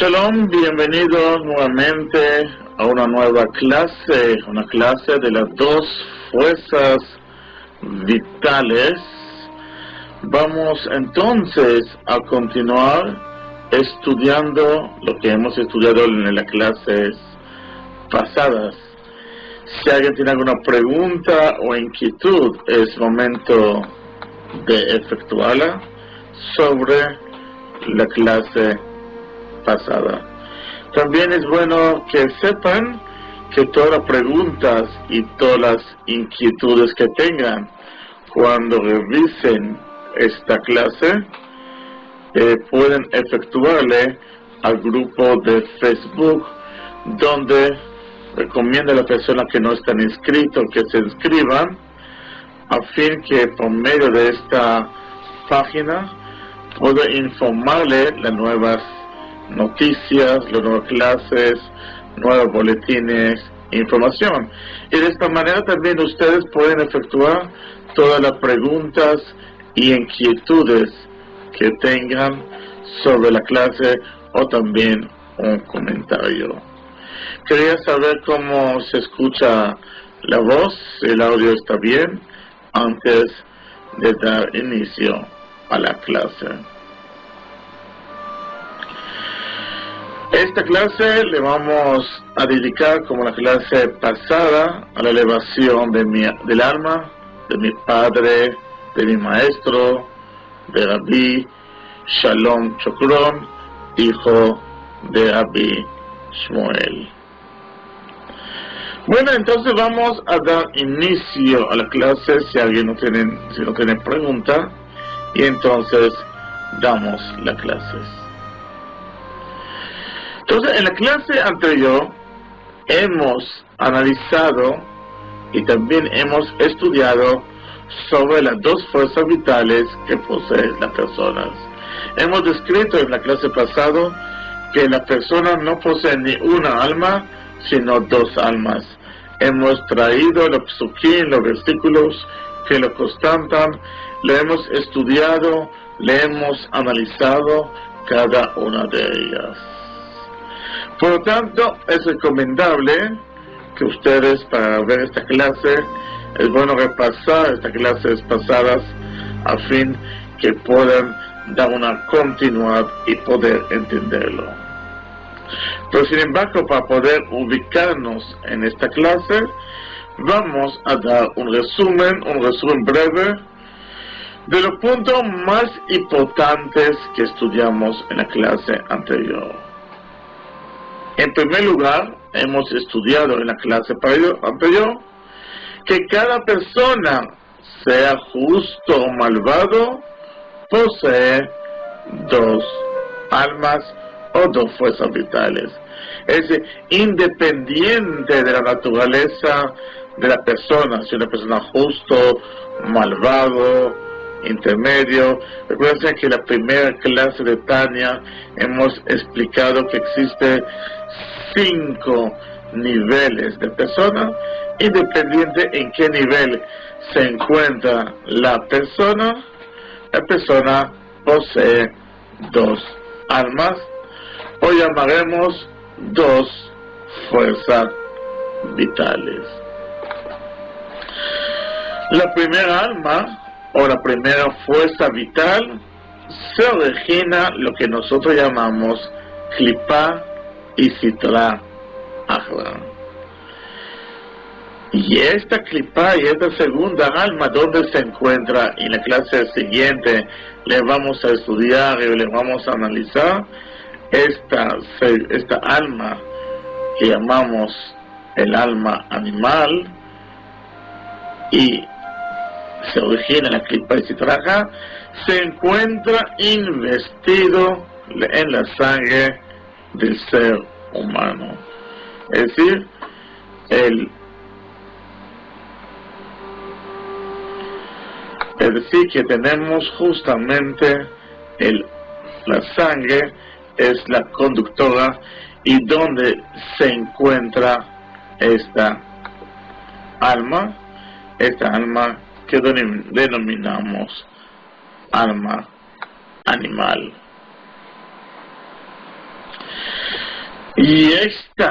Shalom, bienvenidos nuevamente a una nueva clase, una clase de las dos fuerzas vitales. Vamos entonces a continuar estudiando lo que hemos estudiado en las clases pasadas. Si alguien tiene alguna pregunta o inquietud, es momento de efectuarla sobre la clase pasada. También es bueno que sepan que todas las preguntas y todas las inquietudes que tengan cuando revisen esta clase pueden efectuarle al grupo de Facebook, donde recomiendo a las personas que no están inscritos que se inscriban, a fin que por medio de esta página pueda informarle las nuevas noticias, las nuevas clases, nuevos boletines, información. Y de esta manera también ustedes pueden efectuar todas las preguntas y inquietudes que tengan sobre la clase o también un comentario. Quería saber cómo se escucha la voz, si el audio está bien, antes de dar inicio a la clase. Esta clase le vamos a dedicar, como la clase pasada, a la elevación del alma, de mi padre, de mi maestro, de Rabbi Shalom Chokron, hijo de Rabbi Shmuel. Bueno, entonces vamos a dar inicio a la clase, si alguien no tiene pregunta, y entonces damos las clases. Entonces, en la clase anterior hemos analizado y también hemos estudiado sobre las dos fuerzas vitales que poseen las personas. Hemos descrito en la clase pasada que las personas no poseen ni una alma, sino dos almas. Hemos traído los psukim, los versículos que lo constatan, le hemos estudiado, le hemos analizado cada una de ellas. Por lo tanto, es recomendable que ustedes, para ver esta clase, es bueno repasar estas clases pasadas a fin que puedan dar una continuidad y poder entenderlo. Pero sin embargo, para poder ubicarnos en esta clase, vamos a dar un resumen breve de los puntos más importantes que estudiamos en la clase anterior. En primer lugar, hemos estudiado en la clase anterior que cada persona, sea justo o malvado, posee dos almas o dos fuerzas vitales. Es independiente de la naturaleza de la persona, si una persona justo, malvado, intermedio. Recuerden que en la primera clase de Tania hemos explicado que existe 5 niveles de persona, independiente en qué nivel se encuentra la persona posee dos almas, o llamaremos dos fuerzas vitales. La primera alma o la primera fuerza vital se origina lo que nosotros llamamos Klipá y Sitra Achra. Y esta Klipá y esta segunda alma, ¿dónde se encuentra? En la clase siguiente le vamos a estudiar y le vamos a analizar esta alma que llamamos el alma animal, y se origina en la Klipá y Sitra Achra, se encuentra investido en la sangre del ser humano. Es decir, que tenemos justamente la sangre es la conductora, y donde se encuentra esta alma que denominamos alma animal. Y este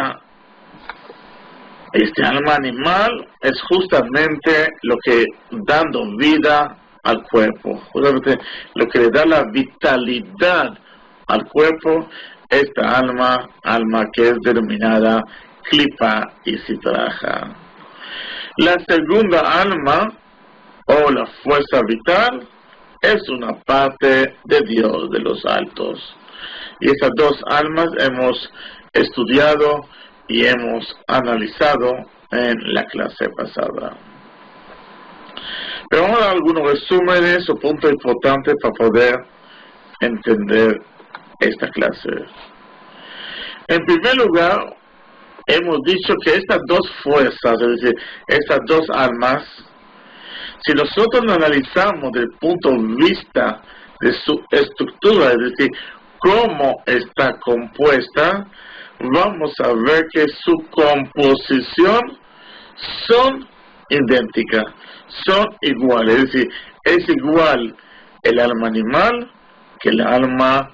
alma animal es justamente lo que dando vida al cuerpo, justamente lo que le da la vitalidad al cuerpo, esta alma que es denominada Klipa y Sitraja. La segunda alma, o la fuerza vital, es una parte de Dios, de los altos. Y esas dos almas hemos estudiado y hemos analizado en la clase pasada. Pero vamos a dar algunos resúmenes o puntos importantes para poder entender esta clase. En primer lugar, hemos dicho que estas dos fuerzas, es decir, estas dos almas, si nosotros lo analizamos desde el punto de vista de su estructura, es decir, cómo está compuesta, vamos a ver que su composición son idénticas, son iguales, es decir, es igual el alma animal que el alma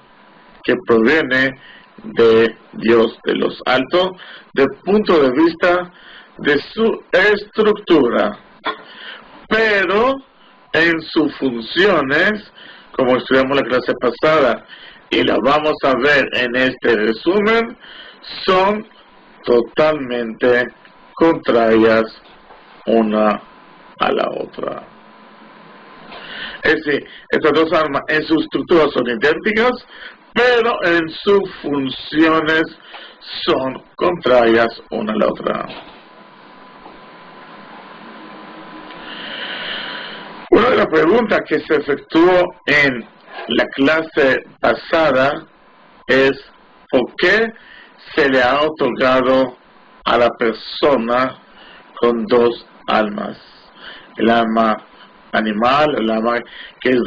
que proviene de Dios de los altos, desde el punto de vista de su estructura. Pero en sus funciones, como estudiamos la clase pasada y la vamos a ver en este resumen, son totalmente contrarias una a la otra. Es decir, estas dos almas en su estructura son idénticas, pero en sus funciones son contrarias una a la otra. Una de las preguntas que se efectuó en la clase pasada es ¿por qué se le ha otorgado a la persona con dos almas? El alma animal, el alma que es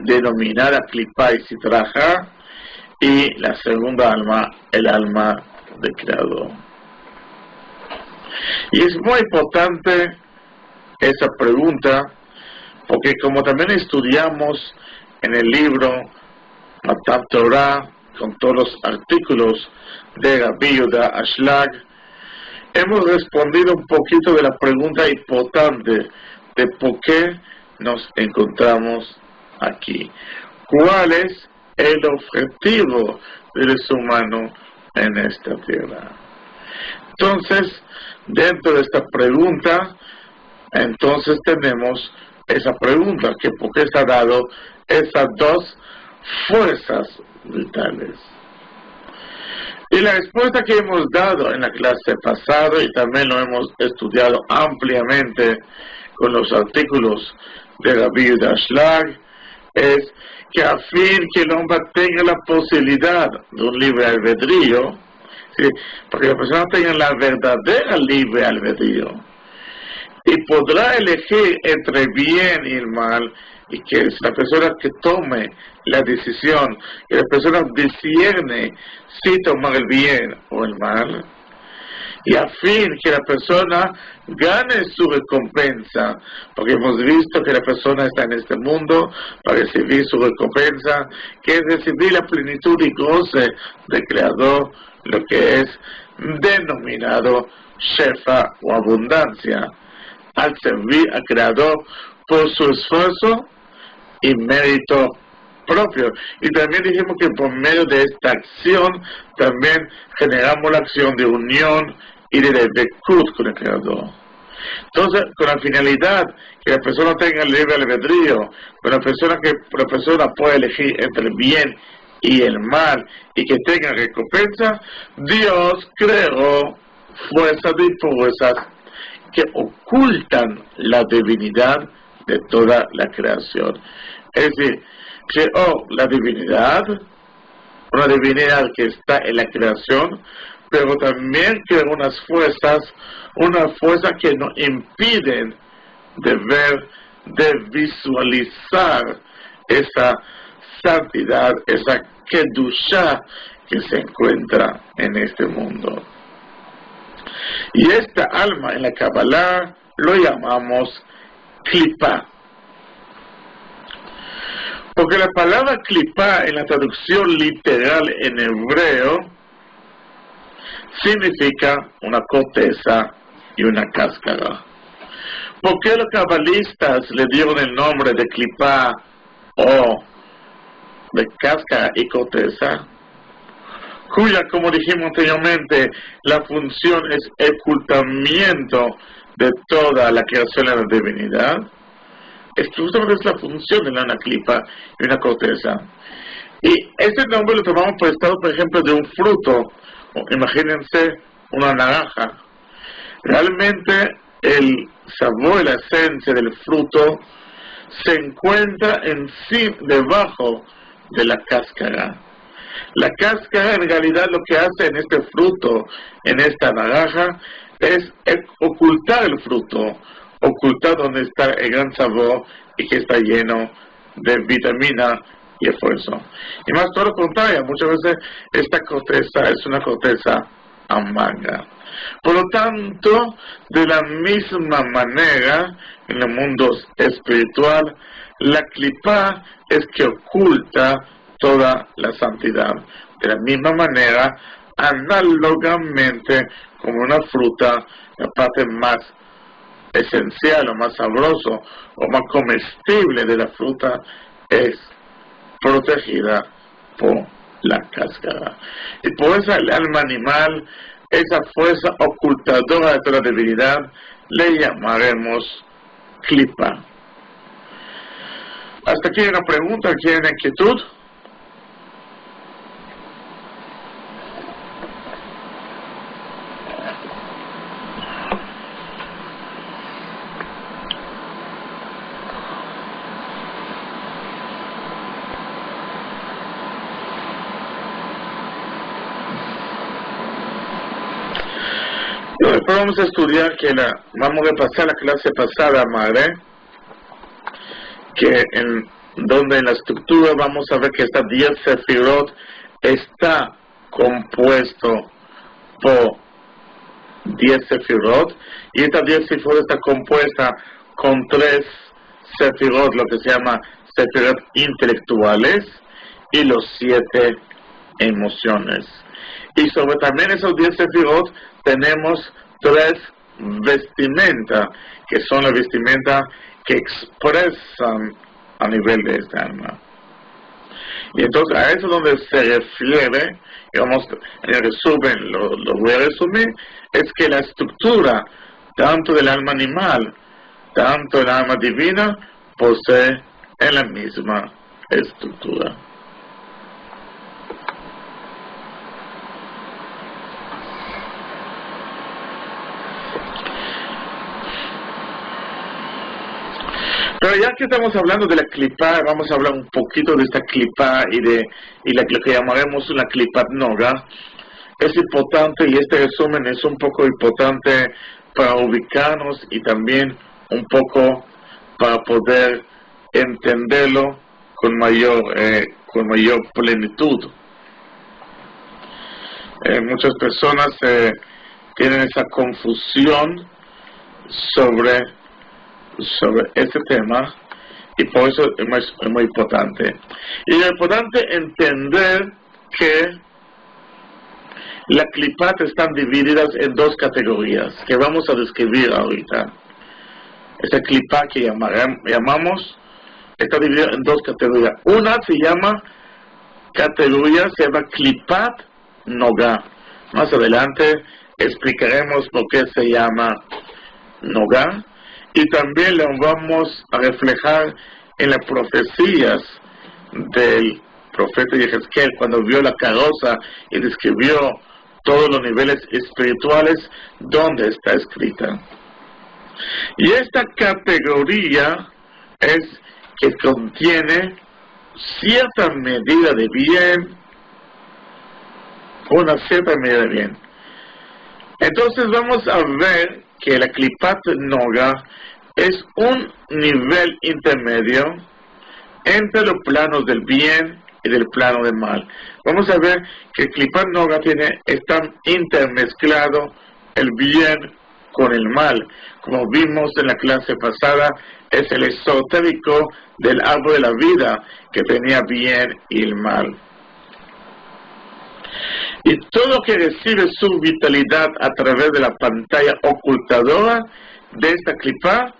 denominada Klipa y Sitraja, y la segunda alma, el alma del Creador. Y es muy importante esa pregunta, porque como también estudiamos en el libro Matan Torah, con todos los artículos de Rabbi Yehuda Ashlag, hemos respondido un poquito de la pregunta importante de por qué nos encontramos aquí. ¿Cuál es el objetivo del ser humano en esta tierra? Entonces, dentro de esta pregunta, entonces tenemos esa pregunta, que por qué se ha dado esas dos fuerzas vitales. Y la respuesta que hemos dado en la clase pasada, y también lo hemos estudiado ampliamente con los artículos de Rabbi Yehuda Ashlag, es que a fin que el hombre tenga la posibilidad de un libre albedrío, ¿sí?, para que la persona tenga la verdadera libre albedrío, y podrá elegir entre el bien y el mal, y que es la persona que tome la decisión, que la persona discierne si tomar el bien o el mal, y a fin que la persona gane su recompensa, porque hemos visto que la persona está en este mundo para recibir su recompensa, que es recibir la plenitud y goce del Creador, lo que es denominado Shefa o abundancia, al servir al Creador por su esfuerzo y mérito propio. Y también dijimos que por medio de esta acción también generamos la acción de unión y de debekut con el Creador. Entonces, con la finalidad que la persona tenga el libre albedrío, con la persona pueda elegir entre el bien y el mal, y que tenga recompensa, Dios creó fuerzas y fuerzas que ocultan la divinidad de toda la creación. Es decir, creó la divinidad, una divinidad que está en la creación, pero también creó unas fuerzas que nos impiden de ver, de visualizar esa santidad, esa kedushá que se encuentra en este mundo. Y esta alma en la Kabbalah lo llamamos Klipa. Porque la palabra Klipa en la traducción literal en hebreo significa una corteza y una cáscara. ¿Por qué los cabalistas le dieron el nombre de clipá o de cáscara y corteza? Cuya, como dijimos anteriormente, la función es ocultamiento de toda la creación de la divinidad. Justamente es la función de una clipa y una corteza. Y este nombre lo tomamos prestado, por ejemplo, de un fruto. Imagínense una naranja. Realmente el sabor y la esencia del fruto se encuentra debajo de la cáscara. La cáscara en realidad lo que hace en este fruto, en esta naranja, es ocultar el fruto, ocultar donde está el gran sabor y que está lleno de vitamina y esfuerzo. Y más todo lo contrario, muchas veces esta corteza es una corteza amarga. Por lo tanto, de la misma manera, en el mundo espiritual, la clipá es que oculta toda la santidad. De la misma manera, análogamente, como una fruta, la parte más esencial o más sabroso o más comestible de la fruta es protegida por la cáscara. Y por eso el alma animal, esa fuerza ocultadora de toda la divinidad, le llamaremos clipá. Hasta aquí hay una pregunta, aquí hay una inquietud. Después vamos a estudiar vamos a repasar la clase pasada, madre, que donde en la estructura vamos a ver que esta 10 sefirot está compuesto por 10 sefirot, y esta 10 sefirot está compuesta con 3 sefirot, lo que se llama sefirot intelectuales, y los 7 emociones. Y sobre también esos 10 sefirot tenemos 3 vestimentas, que son las vestimentas que expresan a nivel de esta alma. Y entonces a eso donde se refiere, y vamos, en el resumen, lo voy a resumir, es que la estructura, tanto del alma animal, tanto del alma divina, posee en la misma estructura. Pero ya que estamos hablando de la clipá, vamos a hablar un poquito de esta clipá y lo que llamaremos una clipá noga. Es importante, y este resumen es un poco importante para ubicarnos y también un poco para poder entenderlo con mayor plenitud. Muchas personas tienen esa confusión sobre este tema, y por eso es muy importante. Y es importante entender que las clipat están divididas en 2 categorías que vamos a describir ahorita. Esa clipa que llamamos está dividida en 2 categorías. Una se llama clipat noga. Más adelante explicaremos por qué se llama noga. Y también lo vamos a reflejar en las profecías del profeta Yehezkel, cuando vio la carroza y describió todos los niveles espirituales donde está escrita. Y esta categoría es que contiene cierta medida de bien, una cierta medida de bien. Entonces vamos a ver que la clipat noga es un nivel intermedio entre los planos del bien y del plano del mal. Vamos a ver que el clipat noga está intermezclado el bien con el mal. Como vimos en la clase pasada, es el esotérico del árbol de la vida que tenía bien y el mal. Y todo que recibe su vitalidad a través de la pantalla ocultadora de esta clipa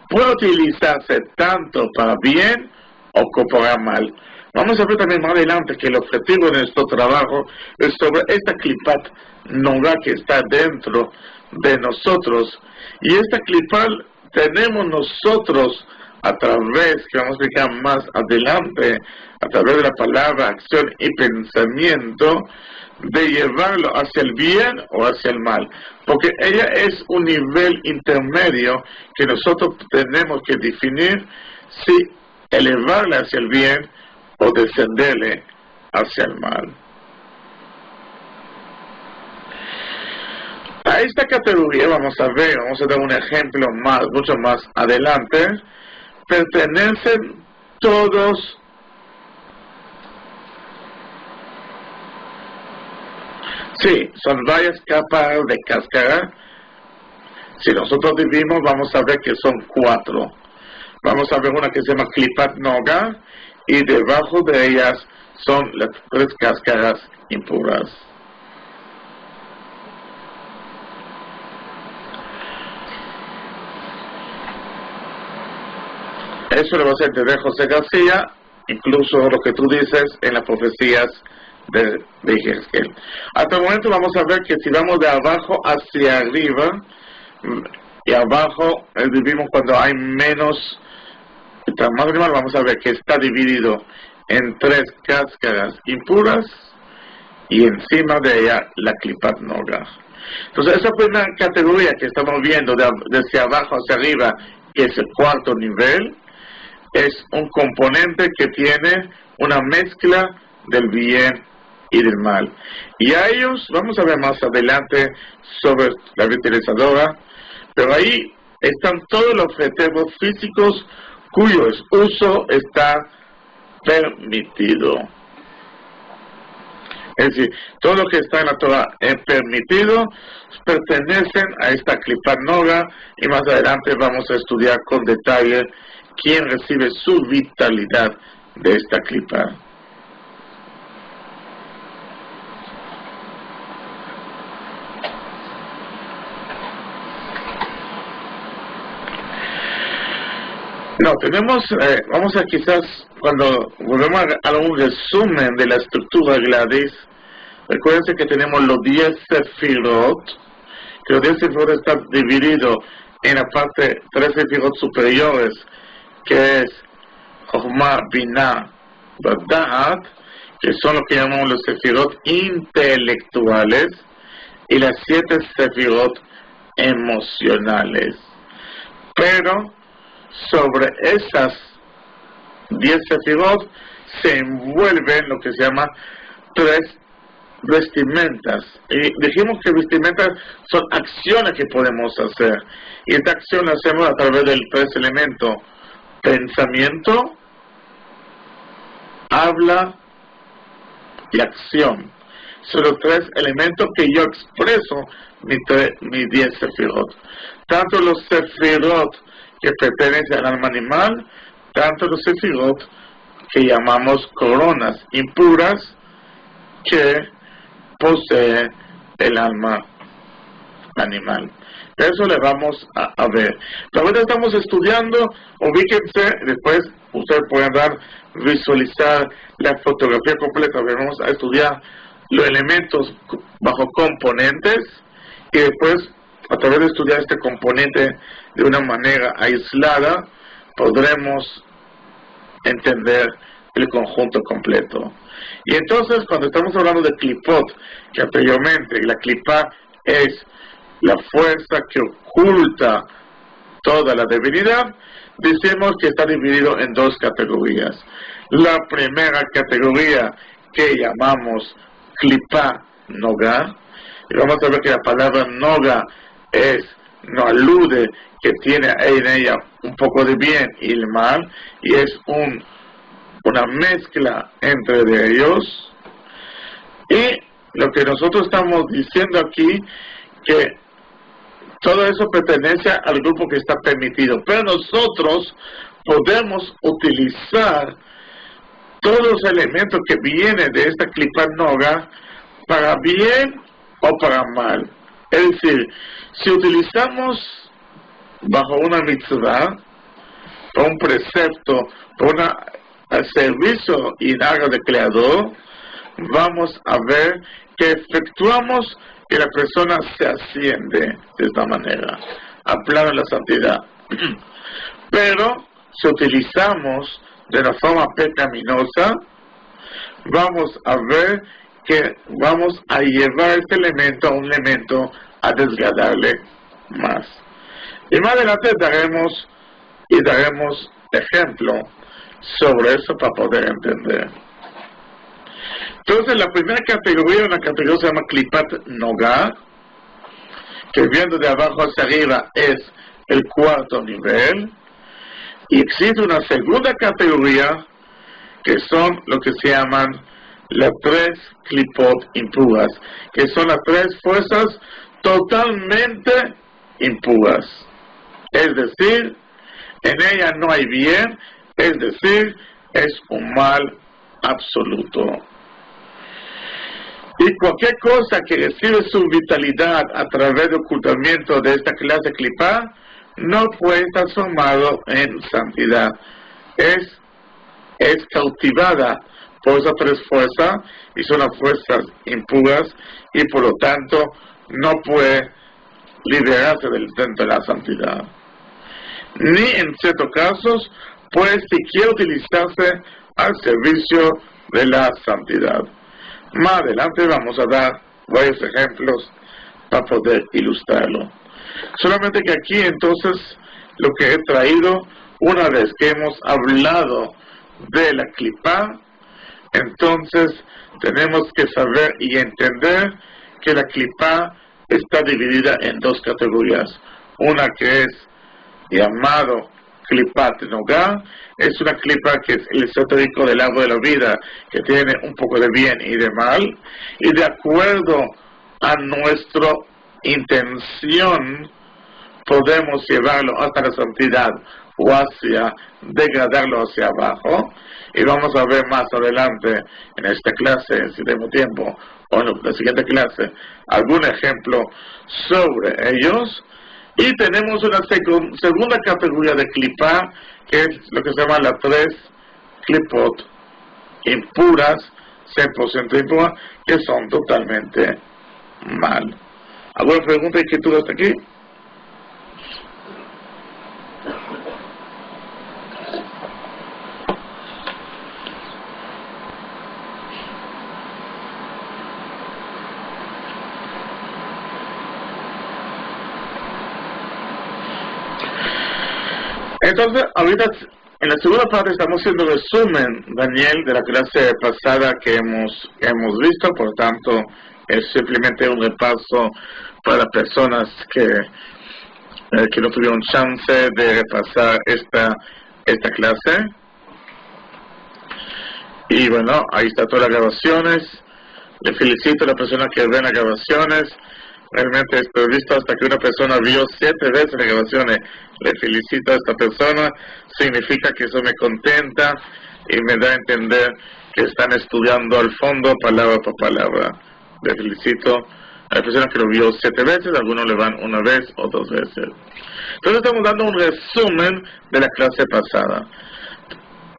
puede utilizarse tanto para bien o para mal. Vamos a ver también más adelante que el objetivo de nuestro trabajo es sobre esta clipat noga que está dentro de nosotros. Y esta clipat tenemos nosotros a través, que vamos a explicar más adelante, a través de la palabra, acción y pensamiento, de llevarlo hacia el bien o hacia el mal. Porque ella es un nivel intermedio que nosotros tenemos que definir si elevarla hacia el bien o descenderle hacia el mal. A esta categoría vamos a dar un ejemplo mucho más adelante. Pertenecen todos son varias capas de cáscara. Si nosotros dividimos, vamos a ver que son 4. Vamos a ver una que se llama Klipat Noga, y debajo de ellas son las 3 cáscaras impuras. Eso lo vas a entender José García, incluso lo que tú dices en las profecías de Ezequiel. Hasta el momento vamos a ver que si vamos de abajo hacia arriba, y abajo vivimos cuando hay menos, más arriba vamos a ver que está dividido en 3 cáscaras impuras, y encima de ella la Klipat Noga. Entonces esa primera categoría que estamos viendo desde abajo hacia arriba, que es el 4º nivel, es un componente que tiene una mezcla del bien y del mal. Y a ellos vamos a ver más adelante sobre la vitalizadora, pero ahí están todos los objetivos físicos cuyo uso está permitido. Es decir, todo lo que está en la Torah es permitido, pertenecen a esta Klipat Noga, y más adelante vamos a estudiar con detalle quién recibe su vitalidad de esta clipa. No, tenemos, vamos a quizás, cuando volvemos a un resumen de la estructura Gladys, recuérdense que tenemos los 10 sefirot, que los 10 sefirot están divididos en la parte 3 sefirot superiores, que es Chokhmah, Binah, Da'at, que son lo que llamamos los sefirot intelectuales, y las 7 sefirot emocionales. Pero sobre esas 10 sefirot se envuelven lo que se llama 3 vestimentas. Y dijimos que vestimentas son acciones que podemos hacer. Y esta acción la hacemos a través del 3 elementos: pensamiento, habla y acción. Son los 3 elementos que yo expreso mis 10 sefirot. Tanto los sefirot que pertenecen al alma animal, tanto los sefirot que llamamos coronas impuras que posee el alma animal. Eso le vamos a ver. Pero ahora estamos estudiando, ubíquense, después ustedes pueden visualizar la fotografía completa. Vamos a estudiar los elementos bajo componentes, y después, a través de estudiar este componente de una manera aislada, podremos entender el conjunto completo. Y entonces, cuando estamos hablando de clipot, que anteriormente la clipa es la fuerza que oculta toda la debilidad, decimos que está dividido en 2 categorías. La primera categoría, que llamamos clipa noga, y vamos a ver que la palabra noga no alude que tiene en ella un poco de bien y el mal, y es una mezcla entre de ellos. Y lo que nosotros estamos diciendo aquí, que todo eso pertenece al grupo que está permitido, pero nosotros podemos utilizar todos los elementos que vienen de esta Klipat Noga para bien o para mal. Es decir, si utilizamos bajo una mitzvah, por un precepto, por un servicio y algo de creador, vamos a ver que efectuamos que la persona se asciende de esta manera, al plano de la santidad. Pero si utilizamos de una forma pecaminosa, vamos a ver que vamos a llevar este elemento a un elemento a desgradarle más. Y más adelante daremos ejemplo sobre eso para poder entender. Entonces la primera categoría, una categoría se llama Klipat Nogah, que viendo de abajo hacia arriba es el cuarto nivel, y existe una segunda categoría que son lo que se llaman las 3 Klipot impuras, que son las 3 fuerzas totalmente impuras. Es decir, en ella no hay bien, es decir, es un mal absoluto. Y cualquier cosa que recibe su vitalidad a través de ocultamiento de esta clase clipá, no puede estar transformado en santidad. Es cautivada por esas 3 fuerzas, y son las fuerzas impuras, y por lo tanto no puede liberarse dentro de la santidad. Ni en ciertos casos puede siquiera utilizarse al servicio de la santidad. Más adelante vamos a dar varios ejemplos para poder ilustrarlo. Solamente que aquí entonces lo que he traído, una vez que hemos hablado de la clipá, entonces tenemos que saber y entender que la clipá está dividida en 2 categorías. Una que es llamado Klipat Nogah, es una clipa que es el esotérico del árbol de la vida, que tiene un poco de bien y de mal, y de acuerdo a nuestra intención podemos llevarlo hasta la santidad o hacia degradarlo hacia abajo, y vamos a ver más adelante en esta clase, si tenemos tiempo, o en la siguiente clase, algún ejemplo sobre ellos. Y tenemos una segunda categoría de clipá, que es lo que se llama las 3 clipot impuras, 100% impuras, que son totalmente mal. ¿Alguna pregunta y inquietud hasta aquí? Entonces, ahorita en la segunda parte estamos haciendo resumen, Daniel, de la clase pasada que hemos visto, por tanto, es simplemente un repaso para las personas que no tuvieron chance de repasar esta clase. Y bueno, ahí está todas las grabaciones. Le felicito a las personas que ven las grabaciones. Realmente estoy visto hasta que una persona vio 7 veces las grabaciones. Le felicito a esta persona, significa que eso me contenta y me da a entender que están estudiando al fondo, palabra por palabra. Le felicito a las personas que lo vio 7 veces, algunos le van 1 vez o 2 veces. Entonces estamos dando un resumen de la clase pasada.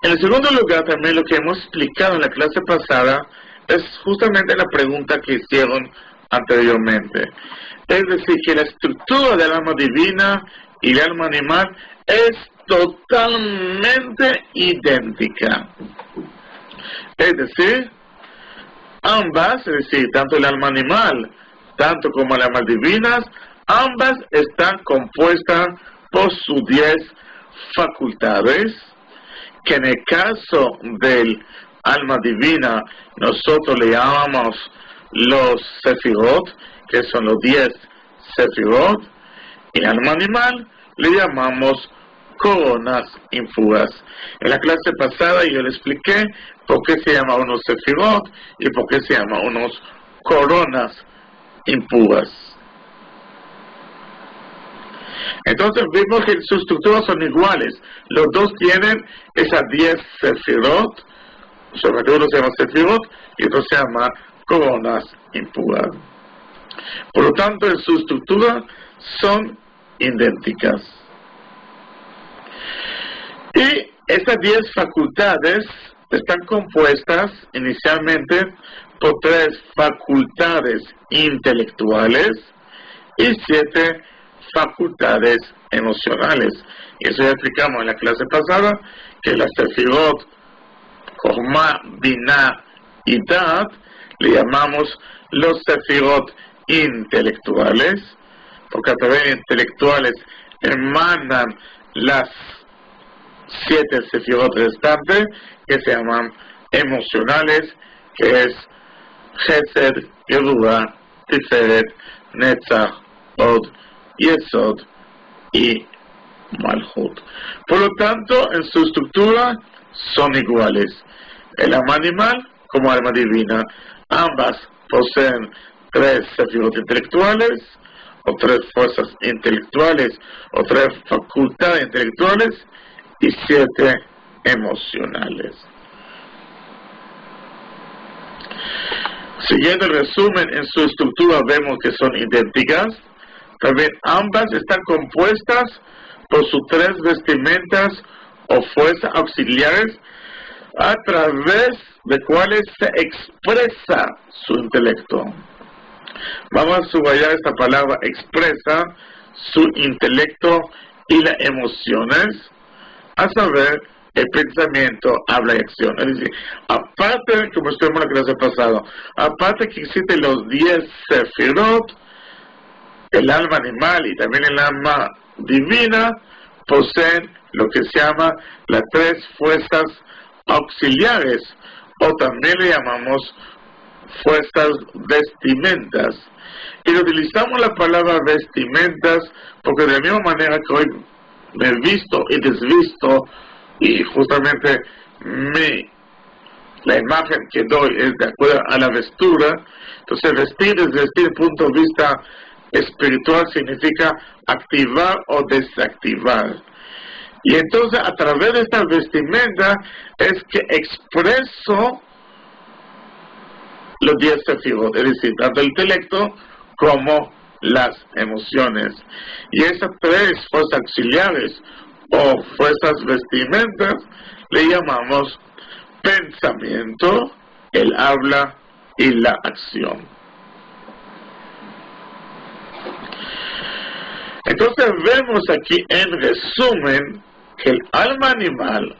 En el segundo lugar, también lo que hemos explicado en la clase pasada es justamente la pregunta que hicieron anteriormente. Es decir, que la estructura del alma divina y el alma animal es totalmente idéntica. Es decir, ambas, es decir, tanto el alma animal, tanto como el alma divinas, ambas están compuestas por sus 10 facultades, que en el caso del alma divina nosotros le llamamos los sefirot, que son los 10 sefirot, y al alma animal le llamamos coronas impuras. En la clase pasada yo le expliqué por qué se llama unos sefirot y por qué se llama unos coronas impuras. Entonces vimos que sus estructuras son iguales. Los dos tienen esas 10 sefirot, sobre todo uno se llama sefirot y otro se llama coronas impura. Por lo tanto, en su estructura son idénticas. Y estas 10 facultades están compuestas inicialmente por 3 facultades intelectuales y 7 facultades emocionales. Y eso ya explicamos en la clase pasada, que las sefirot, Jochma, Binah y Dat, le llamamos los sefirot intelectuales, porque a través de intelectuales emanan las 7 sefirot restantes, que se llaman emocionales, que es Chesed, Geburah, Tiferet, Netzach, Od, Yesod y Malchut. Por lo tanto, en su estructura son iguales. El alma animal como alma divina, ambas poseen 3 sefirot intelectuales, o 3 fuerzas intelectuales, o 3 facultades intelectuales, y 7 emocionales. Siguiendo el resumen, en su estructura vemos que son idénticas. También ambas están compuestas por sus 3 vestimentas o fuerzas auxiliares a través de cuales se expresa su intelecto. Vamos a subrayar esta palabra expresa, su intelecto y las emociones, a saber, el pensamiento, habla y acción. Es decir, aparte, como estuvimos en la clase pasada, aparte que existen los 10 sefirot, el alma animal y también el alma divina poseen lo que se llama las 3 fuerzas auxiliares, o también le llamamos fuerzas vestimentas. Y utilizamos la palabra vestimentas porque de la misma manera que hoy me he visto y desvisto, y justamente la imagen que doy es de acuerdo a la vestura. Entonces vestir desde el punto de vista espiritual significa activar o desactivar. Y entonces a través de esta vestimenta es que expreso los 10 sefirot, es decir, tanto el intelecto como las emociones. Y esas 3 fuerzas auxiliares o fuerzas vestimentas le llamamos pensamiento, el habla y la acción. Entonces vemos aquí en resumen que el alma animal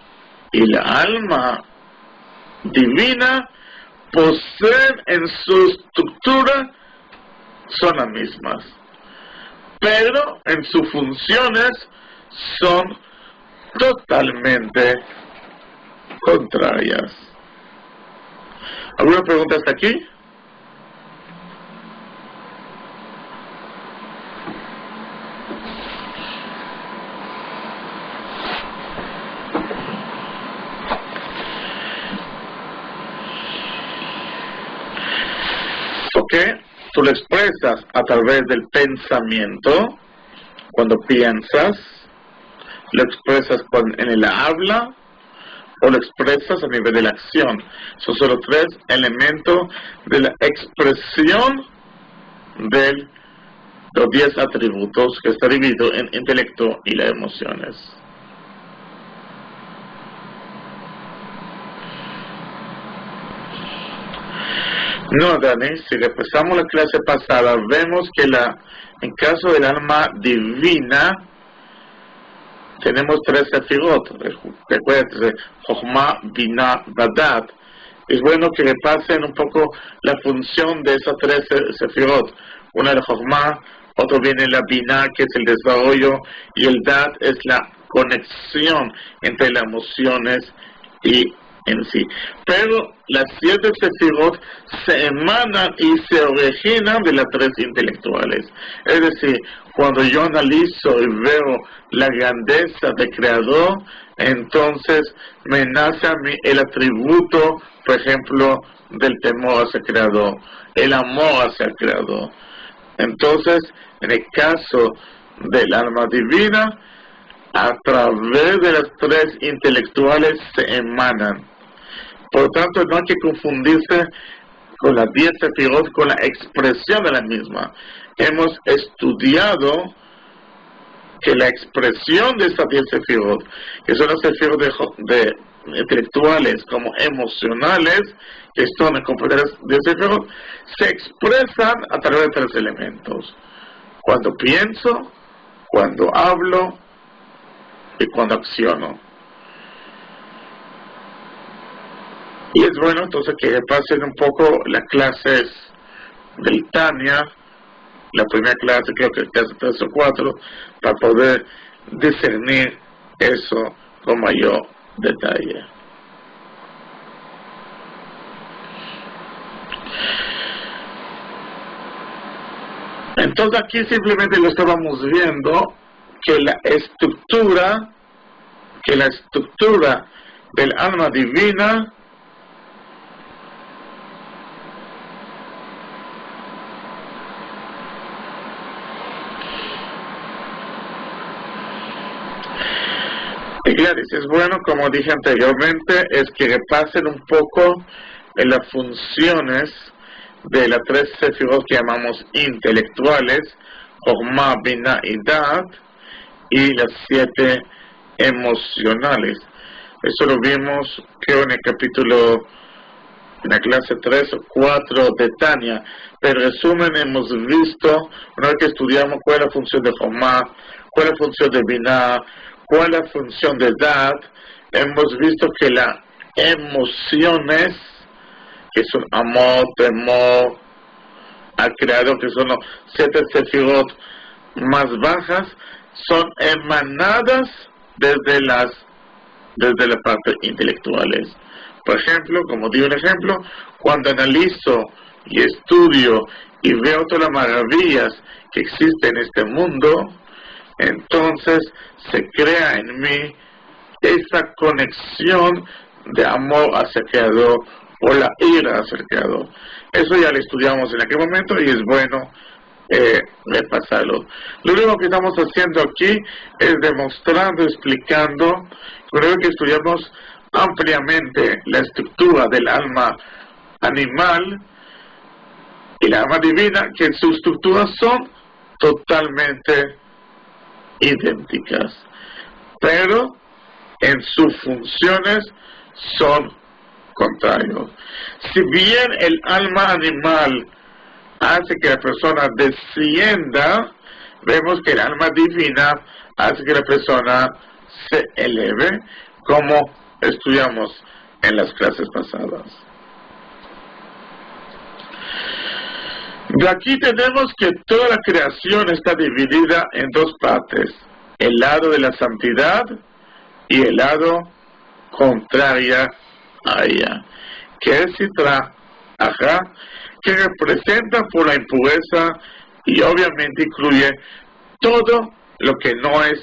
y la alma divina poseen en su estructura, son las mismas, pero en sus funciones son totalmente contrarias. ¿Alguna pregunta hasta aquí? Porque tú lo expresas a través del pensamiento, cuando piensas, lo expresas en el habla, o lo expresas a nivel de la acción. Son solo 3 elementos de la expresión de los 10 atributos, que está dividido en intelecto y las emociones. No, Dani, si repasamos la clase pasada, vemos que en caso del alma divina, tenemos 3 sefirot. Recuerden, Jochma, Binah, Dat. Es bueno que repasen un poco la función de esas 3 sefirot. Una es la Jochma, otro viene la Binah, que es el desarrollo, y el Dat es la conexión entre las emociones y en sí. Pero las 7 sefirot se emanan y se originan de las 3 intelectuales. Es decir, cuando yo analizo y veo la grandeza del Creador, entonces me nace a mí el atributo, por ejemplo, del temor hacia el Creador, el amor hacia el Creador. Entonces, en el caso del alma divina, a través de las 3 intelectuales se emanan. Por lo tanto, no hay que confundirse con las 10 sefirot, con la expresión de la misma. Hemos estudiado que la expresión de estas 10 sefirot, que son las sefirot de intelectuales como emocionales, que son las componentes de sefirot, se expresan a través de 3 elementos: cuando pienso, cuando hablo y cuando acciono. Y es bueno entonces que pasen un poco las clases del Tania, la primera clase, creo que clase 3 o 4, para poder discernir eso con mayor detalle. Entonces aquí simplemente lo estábamos viendo, que la estructura del alma divina y claro, es bueno, como dije anteriormente, es que repasen un poco en las funciones de las 3 sefirot que llamamos intelectuales, Jochma, Binah y Dat, y las 7 emocionales. Eso lo vimos, creo, en el capítulo, en la clase 3 o 4 de Tania. Pero en resumen, hemos visto, una vez que estudiamos cuál es la función de Jochma, cuál es la función de Binah, cuál es la función de Dat, hemos visto que las emociones, que son amor, temor al Creador, que son los 7 sefirot más bajas, son emanadas desde la parte intelectuales. Por ejemplo, como digo un ejemplo, cuando analizo y estudio y veo todas las maravillas que existen en este mundo, entonces se crea en mí esa conexión de amor hacia el Creador o la ira hacia el Creador. Eso ya lo estudiamos en aquel momento y es bueno repasarlo. Lo único que estamos haciendo aquí es demostrando, explicando, creo que estudiamos ampliamente la estructura del alma animal y la alma divina, que sus estructuras son totalmente idénticas, pero en sus funciones son contrarios. Si bien el alma animal hace que la persona descienda, vemos que el alma divina hace que la persona se eleve, como estudiamos en las clases pasadas. De aquí tenemos que toda la creación está dividida en 2 partes: el lado de la santidad y el lado contraria a ella, que es Sitra Achra, que representa por la impureza y obviamente incluye todo lo que no es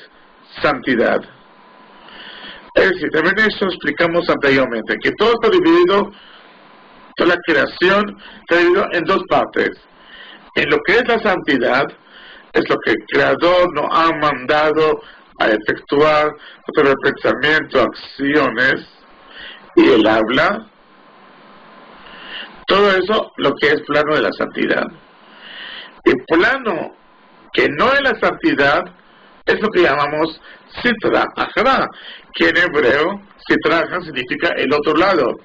santidad. Es decir, también eso explicamos anteriormente, que todo está dividido, toda la creación está dividida en 2 partes. En lo que es la santidad, es lo que el Creador nos ha mandado a efectuar a través del pensamiento, acciones y el habla. Todo eso, lo que es plano de la santidad. El plano que no es la santidad es lo que llamamos Sitra Achra, que en hebreo Sitra Achra significa el otro lado,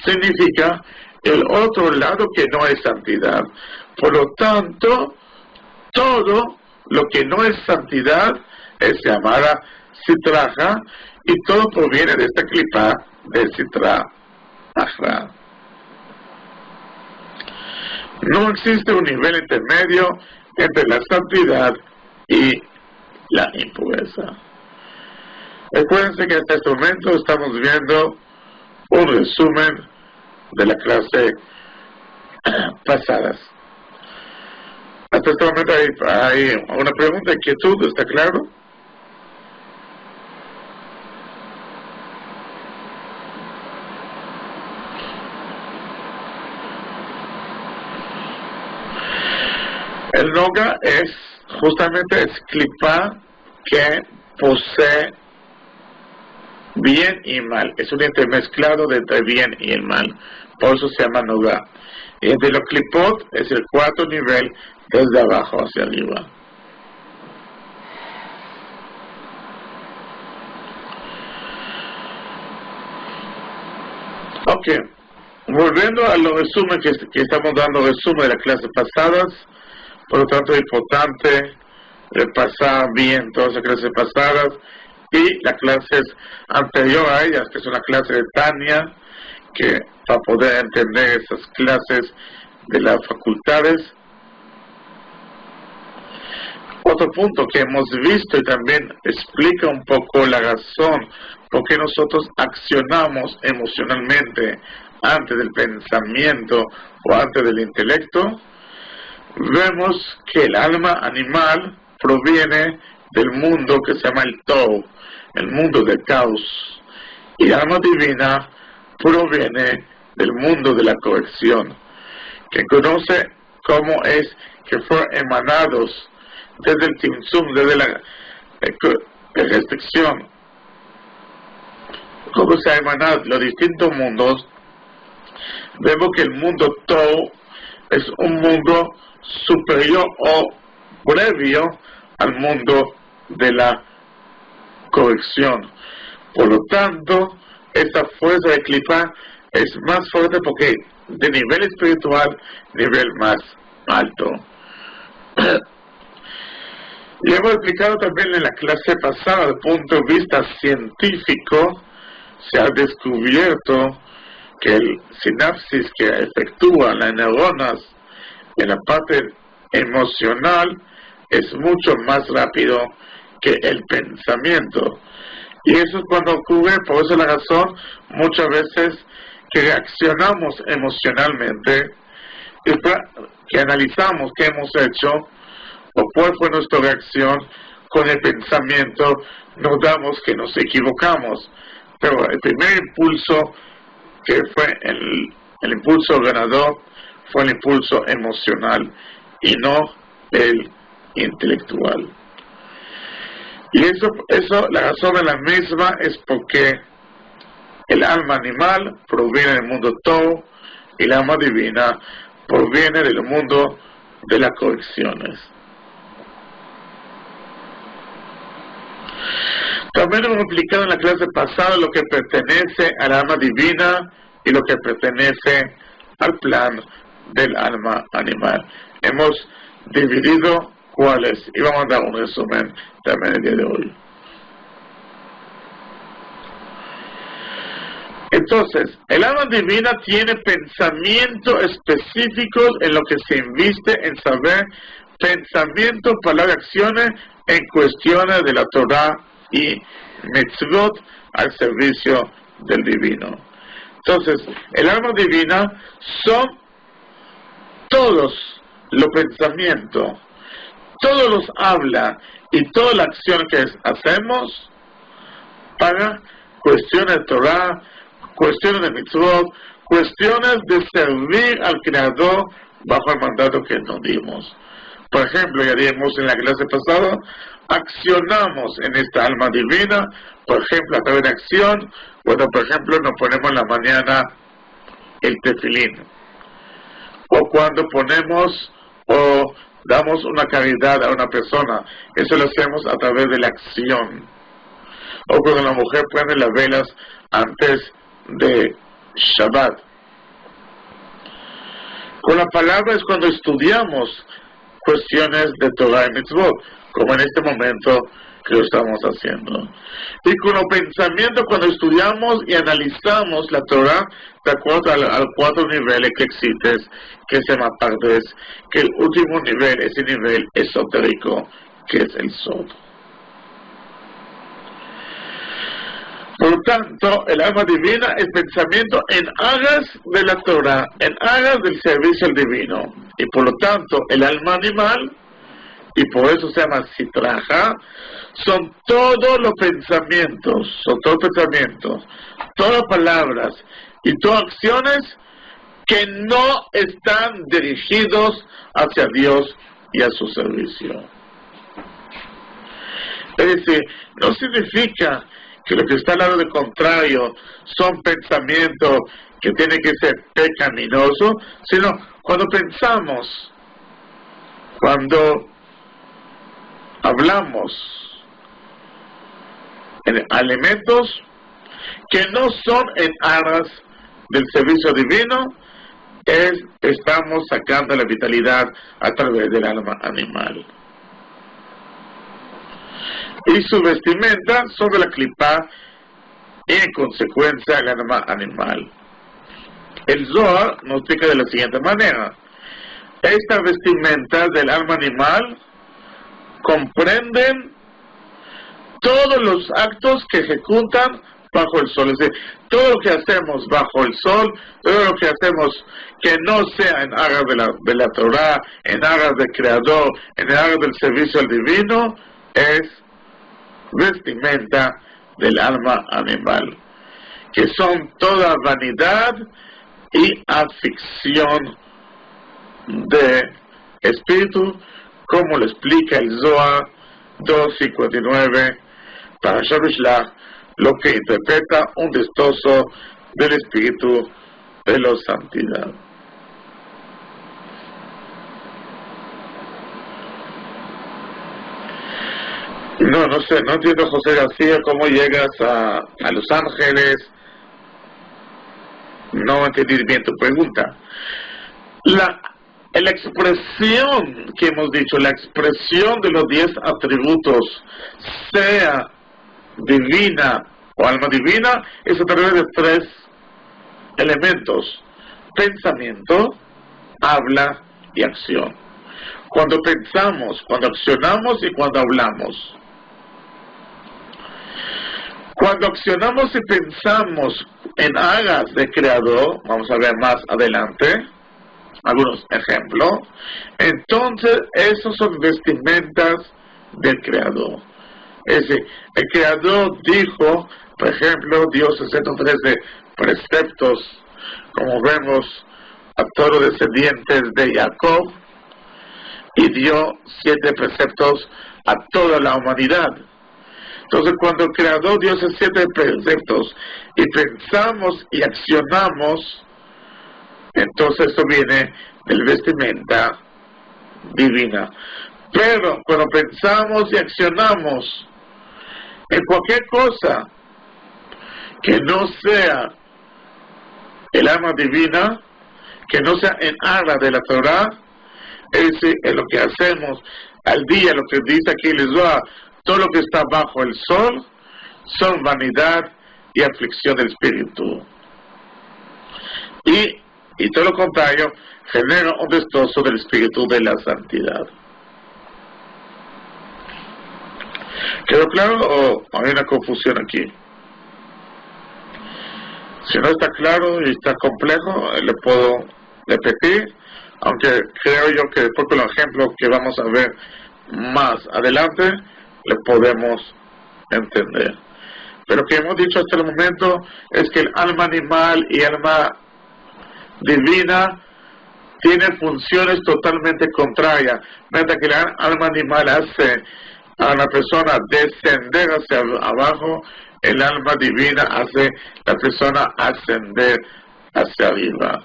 significa el otro lado que no es santidad. Por lo tanto, todo lo que no es santidad es llamada Sitra Achra, y todo proviene de esta clipa de Sitra Achra. No existe un nivel intermedio entre la santidad y la impureza. Recuérdense que hasta este momento estamos viendo un resumen de la clase pasadas. Hasta este momento hay una pregunta, inquietud, ¿está claro? El Noga es justamente es clipa que posee bien y mal. Es un intermezclado de entre bien y el mal. Por eso se llama Nogá. Y de los Klipot es el cuarto nivel desde abajo hacia arriba. Ok, volviendo a los resúmenes que estamos dando, resumen de las clases pasadas. Por lo tanto es importante repasar bien todas las clases pasadas y las clases anteriores a ellas, que son las clases de Tania, que para poder entender esas clases de las facultades. Otro punto que hemos visto y también explica un poco la razón por qué nosotros accionamos emocionalmente antes del pensamiento o antes del intelecto. Vemos que el alma animal proviene del mundo que se llama el Tohu, el mundo del caos, y el alma divina proviene del mundo de la corrección, que conoce cómo es que fueron emanados desde el Tzimtzum, desde la restricción, cómo se ha emanado los distintos mundos. Vemos que el mundo Tohu es un mundo superior o previo al mundo de la corrección. Por lo tanto, esta fuerza de Klipá es más fuerte porque de nivel espiritual, nivel más alto. Y hemos explicado también en la clase pasada, desde el punto de vista científico, se ha descubierto que el sinapsis que efectúa las neuronas en la parte emocional es mucho más rápido que el pensamiento. Y eso es cuando ocurre, por eso la razón, muchas veces que reaccionamos emocionalmente, que analizamos qué hemos hecho, o cuál fue nuestra reacción con el pensamiento, nos damos que nos equivocamos. Pero el primer impulso, que fue el impulso ganador, fue el impulso emocional y no el intelectual. Y eso la razón de la misma es porque el alma animal proviene del mundo Tohu y el alma divina proviene del mundo de las correcciones. También hemos explicado en la clase pasada lo que pertenece al alma divina y lo que pertenece al plan del alma animal. Hemos dividido cuáles, y vamos a dar un resumen también el día de hoy. Entonces, el alma divina tiene pensamientos específicos en lo que se inviste en saber, pensamientos, palabras, acciones en cuestiones de la Torah y mitzvot al servicio del divino. Entonces, el alma divina son todos los pensamientos, todos los habla y toda la acción que hacemos para cuestiones de Torah, cuestiones de mitzvot, cuestiones de servir al Creador bajo el mandato que nos dimos. Por ejemplo, ya dijimos en la clase pasada, accionamos en esta alma divina, por ejemplo, a través de acción, cuando por ejemplo nos ponemos en la mañana el tefilín, o cuando ponemos o damos una caridad a una persona, eso lo hacemos a través de la acción, o cuando la mujer prende las velas antes de Shabbat. Con la palabra es cuando estudiamos cuestiones de Torah y Mitzvot, como en este momento que lo estamos haciendo. Y con los pensamientos, cuando estudiamos y analizamos la Torah de acuerdo a los 4 niveles que existen, que se llama Pardes, que el último nivel es el nivel esotérico, que es el Sod. Por lo tanto, el alma divina es pensamiento en aras de la Torah, en aras del servicio al divino. Y por lo tanto, el alma animal, y por eso se llama Sitraja, son todos los pensamientos, todas las palabras y todas acciones que no están dirigidos hacia Dios y a su servicio. Es decir, no significa que lo que está al lado del contrario son pensamientos que tienen que ser pecaminosos, sino cuando pensamos, cuando hablamos en elementos que no son en aras del servicio divino, estamos sacando la vitalidad a través del alma animal. Y su vestimenta sobre la clipa y en consecuencia el alma animal. El Zohar nos explica de la siguiente manera: esta vestimenta del alma animal comprenden todos los actos que ejecutan bajo el sol, es decir, todo lo que hacemos bajo el sol, todo lo que hacemos que no sea en aras de la Torah, en aras del Creador, en aras del servicio al divino, es vestimenta del alma animal, que son toda vanidad y afición de espíritu, como lo explica el Zohar 2:59 para Shabbat, lo que interpreta un destoso del espíritu de la santidad. No sé, no entiendo, José García, cómo llegas a Los Ángeles. No entendí bien tu pregunta. La expresión que hemos dicho, la expresión de los 10 atributos, sea divina o alma divina, es a través de 3 elementos: pensamiento, habla y acción. Cuando pensamos, cuando accionamos y cuando hablamos. Cuando accionamos y pensamos en aras de Creador, vamos a ver más adelante algunos ejemplos, entonces esos son vestimentas del Creador. Es decir, el Creador dijo, por ejemplo, dio 613 preceptos, como vemos, a todos los descendientes de Jacob, y dio 7 preceptos a toda la humanidad. Entonces, cuando el Creador dio esos 7 preceptos y pensamos y accionamos, entonces esto viene del vestimenta divina. Pero cuando pensamos y accionamos en cualquier cosa que no sea el alma divina, que no sea en aras de la Torah, es decir, en lo que hacemos al día, lo que dice aquí les va, todo lo que está bajo el sol son vanidad y aflicción del espíritu. Y todo lo contrario, genera un destoso del espíritu de la santidad. ¿Quedó claro o hay una confusión aquí? Si no está claro y está complejo, le puedo repetir, aunque creo yo que después con los ejemplos que vamos a ver más adelante, le podemos entender. Pero lo que hemos dicho hasta el momento es que el alma animal y alma divina tienen funciones totalmente contrarias. Mientras que el alma animal hace a la persona descender hacia abajo, el alma divina hace a la persona ascender hacia arriba.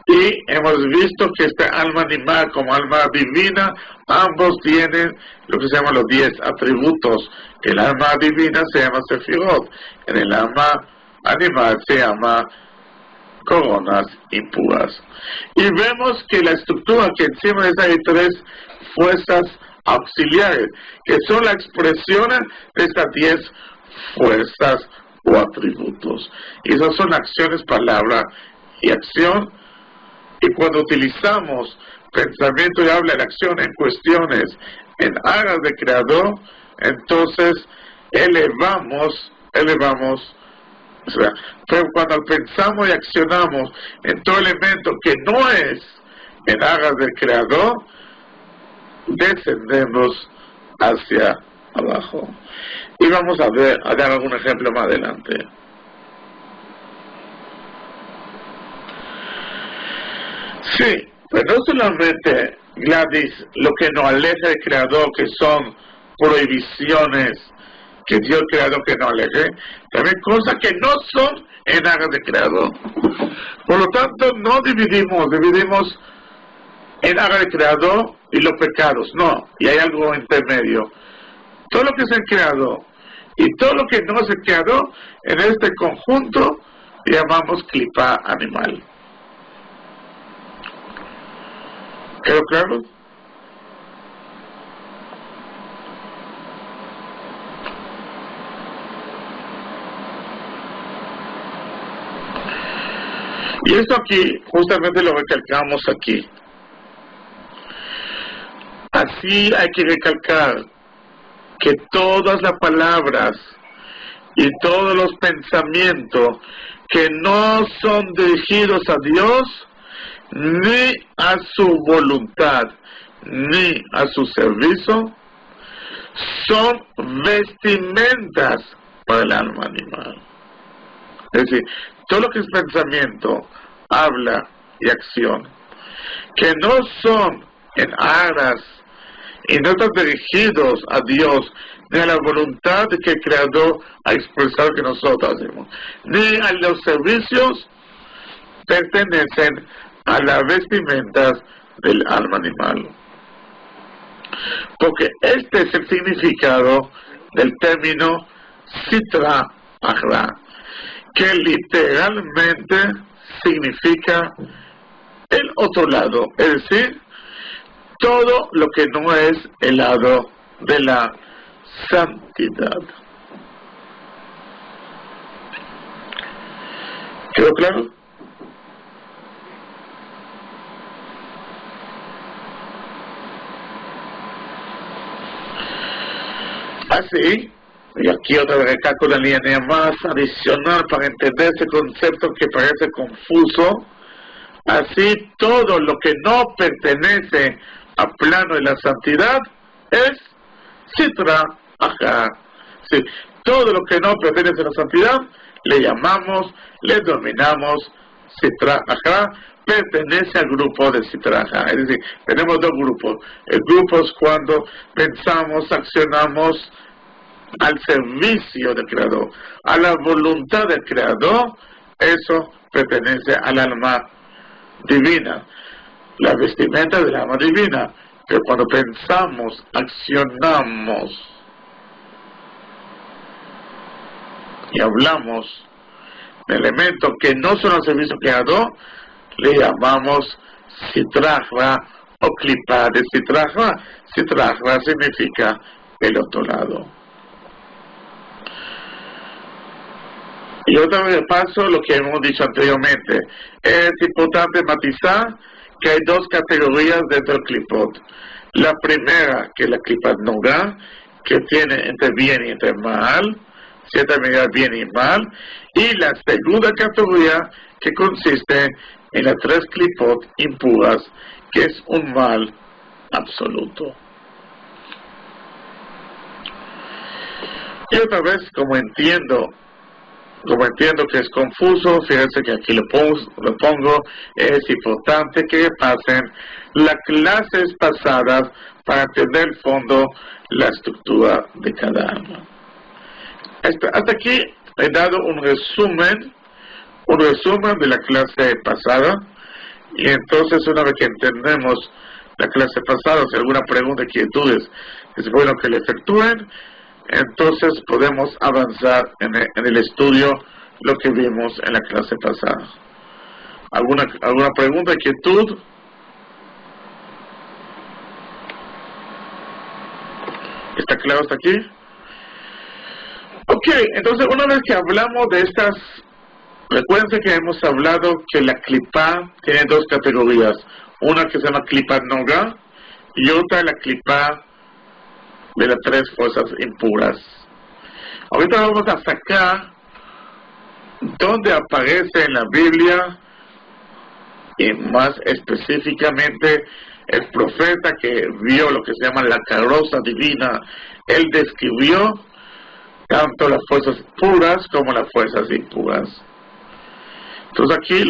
Y hemos visto que este alma animal como alma divina, ambos tienen lo que se llama los 10 atributos. El alma divina se llama Sefirot, en el alma animal se llama coronas impuras. Y vemos que la estructura que encima de esa hay 3 fuerzas auxiliares, que son las expresiones de estas 10 fuerzas o atributos. Y esas son acciones, palabra y acción. Y cuando utilizamos pensamiento y habla en acción en cuestiones en aras de Creador, entonces elevamos, o sea, pero cuando pensamos y accionamos en todo elemento que no es en aras del Creador, descendemos hacia abajo. Y vamos a dar algún ejemplo más adelante. Sí, pero no solamente, Gladys, lo que nos aleja del Creador, que son prohibiciones que Dios creador que no aleje, también cosas que no son en aras de creador. Por lo tanto, no dividimos en aras de creador y los pecados, no, y hay algo intermedio. Todo lo que es el creador y todo lo que no es el creador, en este conjunto llamamos clipa animal. ¿Quedó claro? Y esto aquí, justamente lo recalcamos aquí. Así hay que recalcar que todas las palabras y todos los pensamientos que no son dirigidos a Dios, ni a su voluntad, ni a su servicio, son vestimentas para el alma animal. Es decir, todo lo que es pensamiento, habla y acción, que no son en aras y no están dirigidos a Dios, ni a la voluntad que el Creador ha expresado que nosotros hacemos, ni a los servicios, pertenecen a las vestimentas del alma animal. Porque este es el significado del término Sitra Achra, que literalmente significa el otro lado, es decir, todo lo que no es el lado de la santidad. ¿Quedó claro? Así, y aquí otra vez acá con la línea más adicional para entender ese concepto que parece confuso, así todo lo que no pertenece al plano de la santidad es Sitra Achra. Sí, todo lo que no pertenece a la santidad le llamamos, le denominamos Sitra Achra, pertenece al grupo de Sitra Achra. Es decir, tenemos dos grupos. El grupo es cuando pensamos, accionamos al servicio del Creador, a la voluntad del Creador, eso pertenece al alma divina, la vestimenta del alma divina. Pero cuando pensamos, accionamos y hablamos de elementos que no son al servicio del Creador, le llamamos Sitra Achra o clipa de Sitra Achra. Sitra Achra significa el otro lado. Y otra vez paso lo que hemos dicho anteriormente. Es importante matizar que hay dos categorías dentro del clipot. La primera, que es la clipat nogá, que tiene entre bien y entre mal, cierta medida bien y mal. Y la segunda categoría, que consiste en las tres clipot impuras, que es un mal absoluto. Y otra vez, como entiendo que es confuso, fíjense que aquí lo pongo, es importante que pasen las clases pasadas para entender el fondo, la estructura de cada alma. Hasta aquí he dado un resumen de la clase pasada, y entonces una vez que entendemos la clase pasada, si hay alguna pregunta, inquietudes, es bueno que le efectúen. Entonces podemos avanzar en el estudio lo que vimos en la clase pasada. ¿Alguna pregunta, inquietud? ¿Está claro hasta aquí? Ok, entonces una vez que hablamos de estas, recuerden que hemos hablado que la clipa tiene dos categorías. Una que se llama clipa nogá y otra la clipa de las tres fuerzas impuras. Ahorita vamos a sacar donde aparece en la Biblia, y más específicamente el profeta que vio lo que se llama la carroza divina. Él describió tanto las fuerzas puras como las fuerzas impuras. Entonces aquí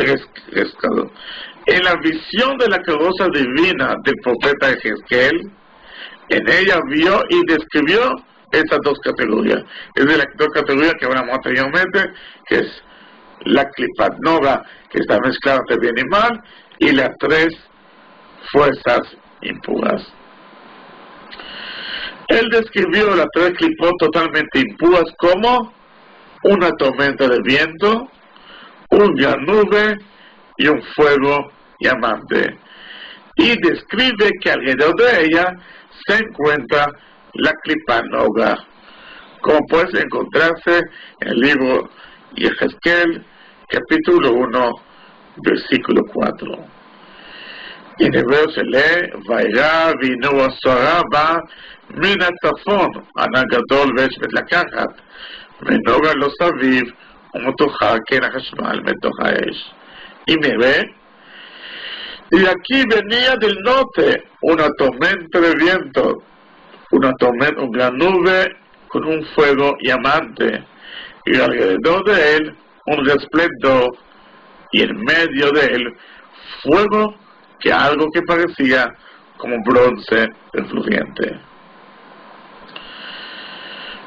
en la visión de la carroza divina del profeta Ezequiel, en ella vio y describió esas dos categorías. Es de las dos categorías que hablamos anteriormente, que es la Klipat Noga, que está mezclada entre bien y mal, y las tres fuerzas impuras. Él describió las tres Klipot totalmente impuras como una tormenta de viento, una gran nube y un fuego llamante. Y describe que alrededor de ella se encuentra la Klipat Noga, como puede encontrarse en el libro Yehezkel, capítulo 1, versículo 4. Y en hebreo se lee, Vairá vino a Soraba, Mina Tafon, Anagadol Vesh Metlakachat, Menoga los Aviv, Umotoja Kena Hashmal Metojaesh. Y me ve, y aquí venía del norte una tormenta de viento, una gran nube con un fuego llamante, y alrededor de él un resplandor, y en medio de él fuego que algo que parecía como bronce refulgente.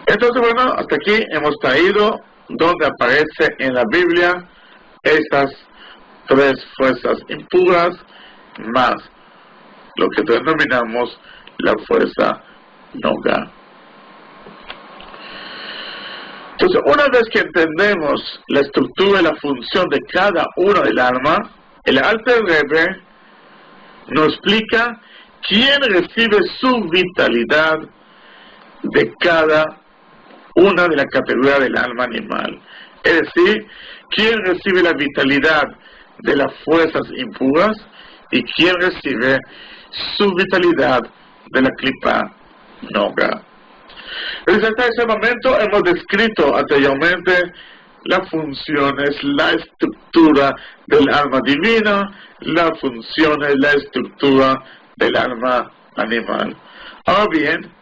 Entonces, bueno, hasta aquí hemos traído donde aparece en la Biblia estas tres fuerzas impuras más lo que denominamos la fuerza Noga. Entonces, una vez que entendemos la estructura y la función de cada una del alma, el Alter Rebbe nos explica quién recibe su vitalidad de cada una de las categorías del alma animal. Es decir, quién recibe la vitalidad de las fuerzas impuras y quién recibe su vitalidad de la Klipa Noga. Hasta ese momento hemos descrito anteriormente las funciones, la estructura del alma divina, las funciones, la estructura del alma animal. Ahora bien,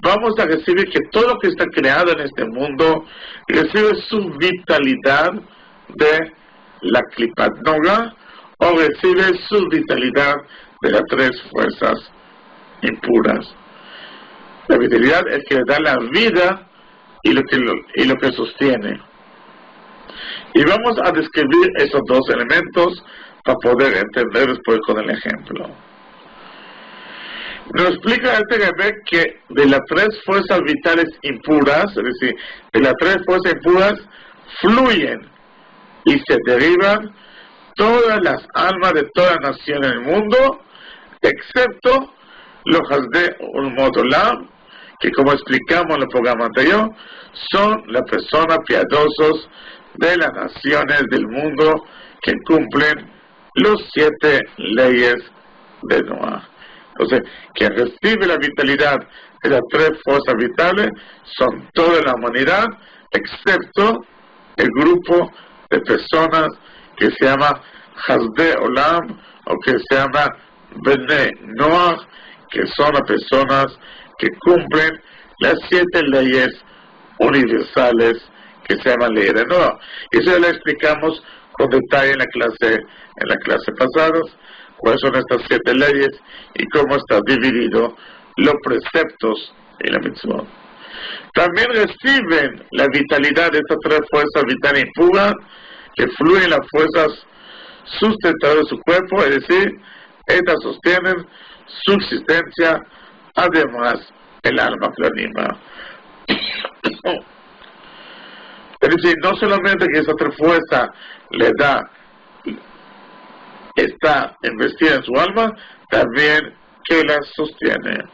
vamos a recibir que todo lo que está creado en este mundo recibe su vitalidad de la Klipat Noga o recibe su vitalidad de las tres fuerzas impuras. La vitalidad es que le da la vida y lo que sostiene. Y vamos a describir esos dos elementos para poder entender después con el ejemplo. Nos explica el Rebbe que de las tres fuerzas vitales impuras, es decir, de las tres fuerzas impuras, fluyen y se derivan todas las almas de toda nación en el mundo, excepto los Hasdei Ulmot Olam, que como explicamos en el programa anterior, son las personas piadosos de las naciones del mundo que cumplen los 7 leyes de Noah. Entonces, quien recibe la vitalidad de las tres fuerzas vitales son toda la humanidad, excepto el grupo de personas que se llama Hasdei Olam o que se llama Bnei Noah, que son las personas que cumplen las 7 leyes universales que se llaman leyes de Noah. Eso ya lo explicamos con detalle en la clase pasada, cuáles son estas 7 leyes y cómo está dividido los preceptos y la mitzvot. También reciben la vitalidad de estas tres fuerzas vitales impuras que fluyen las fuerzas sustentadoras de su cuerpo, es decir, estas sostienen su existencia, además el alma que lo anima. Es decir, no solamente que esa tres fuerza le da, está investida en su alma, también que la sostiene.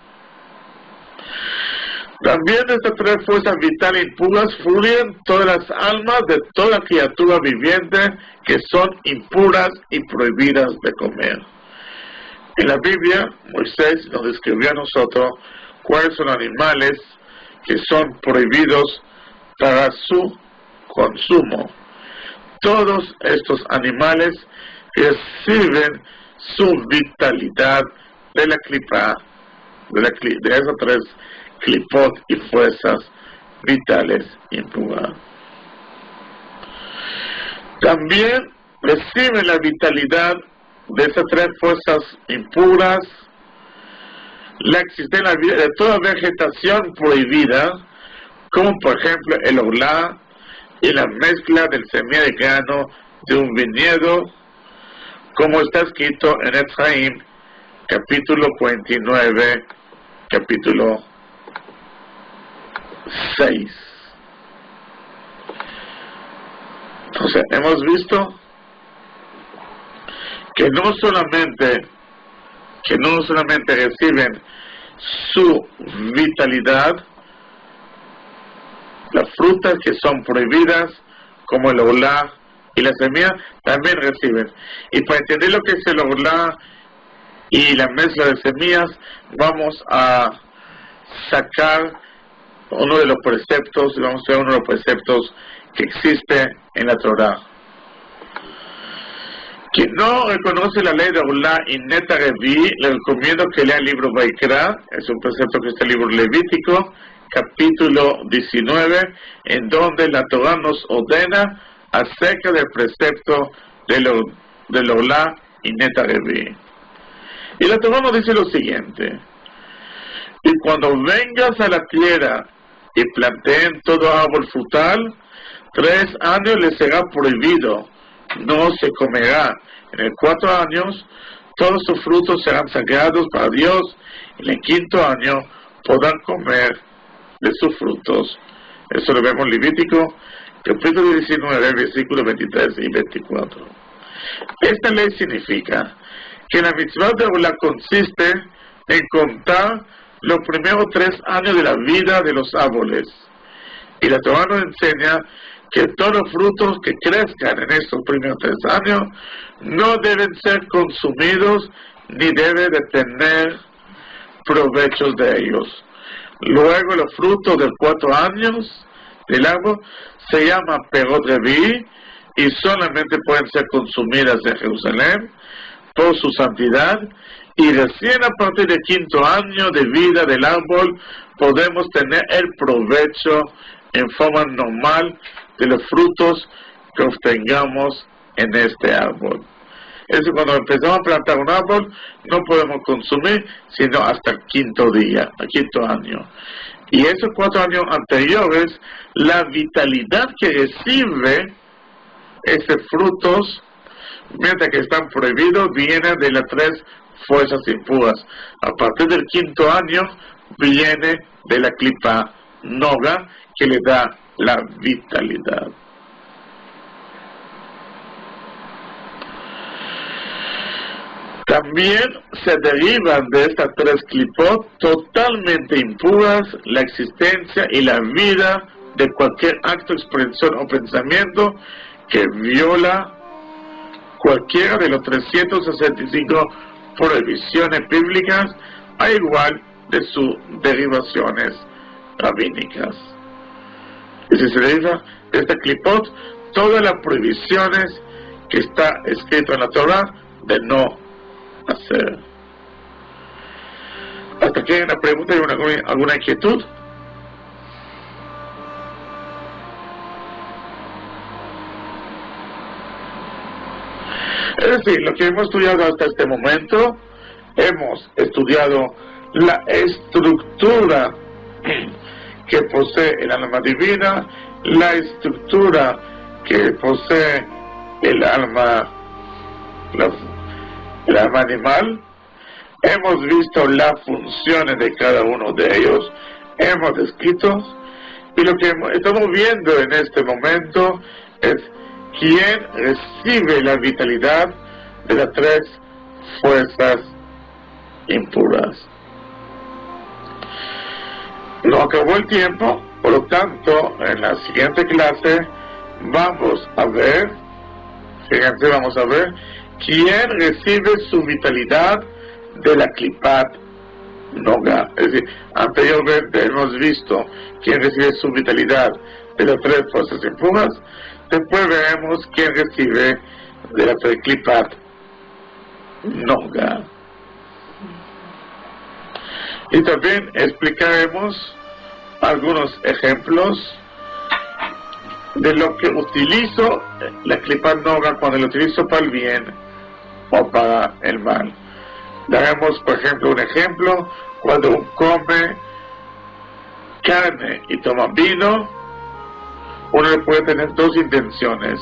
También de estas tres fuerzas vitales impuras fluyen todas las almas de toda criatura viviente que son impuras y prohibidas de comer. En la Biblia, Moisés nos describió a nosotros cuáles son animales que son prohibidos para su consumo. Todos estos animales reciben su vitalidad de la clipa, de esas tres clipot y fuerzas vitales impuras. También reciben la vitalidad de esas tres fuerzas impuras la existencia de toda vegetación prohibida, como por ejemplo el olá y la mezcla del semilla de grano de un viñedo, como está escrito en Efraín, capítulo 49, capítulo 6. Entonces, hemos visto que no solamente reciben su vitalidad las frutas que son prohibidas, como el olá y la semilla, también reciben. Y para entender lo que es el olá y la mezcla de semillas, vamos a sacar uno de los preceptos, vamos a ver uno de los preceptos que existe en la Torá. Quien no reconoce la ley de olá y neta reví, le recomiendo que lea el libro Vaikra, es un precepto que está en el libro Levítico, capítulo 19, en donde la Torá nos ordena acerca del precepto del olá y neta reví. Y la Torá nos dice lo siguiente: y cuando vengas a la tierra y planteen todo árbol frutal, 3 años les será prohibido, no se comerá. En el 4 años, todos sus frutos serán sagrados para Dios, y en el 5.º año podrán comer de sus frutos. Eso lo vemos en Levítico, capítulo 19, versículos 23 y 24. Esta ley significa que la mitzvah de olá consiste en contar los primeros 3 años de la vida de los árboles. Y la Torá nos enseña que todos los frutos que crezcan en estos primeros 3 años no deben ser consumidos ni debe de tener provechos de ellos. Luego los frutos de 4 años del árbol se llaman perot reví y solamente pueden ser consumidas en Jerusalén por su santidad, y recién a partir del 5.º año de vida del árbol podemos tener el provecho en forma normal de los frutos que obtengamos en este árbol. Es decir, cuando empezamos a plantar un árbol, no podemos consumir sino hasta el 5.º día, el 5.º año. Y esos 4 años anteriores, la vitalidad que recibe esos frutos, mientras que están prohibidos, viene de las 3 fuerzas impuras. A partir del 5.º año, viene de la clipa noga, que le da la vitalidad. También se derivan de estas 3 clipot totalmente impuras la existencia y la vida de cualquier acto, expresión o pensamiento que viola cualquiera de los 365 prohibiciones bíblicas, a igual de sus derivaciones rabínicas. Y si se deriva de esta clipot todas las prohibiciones que está escrito en la Torá de no hacer. Hasta aquí hay una pregunta y alguna inquietud. Es decir, lo que hemos estudiado hasta este momento, hemos estudiado la estructura que posee el alma divina, la estructura que posee el alma animal. Hemos visto las funciones de cada uno de ellos, hemos descrito, y lo que estamos viendo en este momento es quién recibe la vitalidad de las 3 fuerzas impuras. No acabó el tiempo, por lo tanto, en la siguiente clase vamos a ver quién recibe su vitalidad de la clipat noga. Es decir, anteriormente hemos visto quién recibe su vitalidad de las 3 fuerzas impuras, después veremos quién recibe de la clipat noga. Y también explicaremos algunos ejemplos de lo que utilizo la clipa noga cuando la utilizo para el bien o para el mal. Daremos, por ejemplo, un ejemplo cuando uno come carne y toma vino, uno puede tener dos intenciones: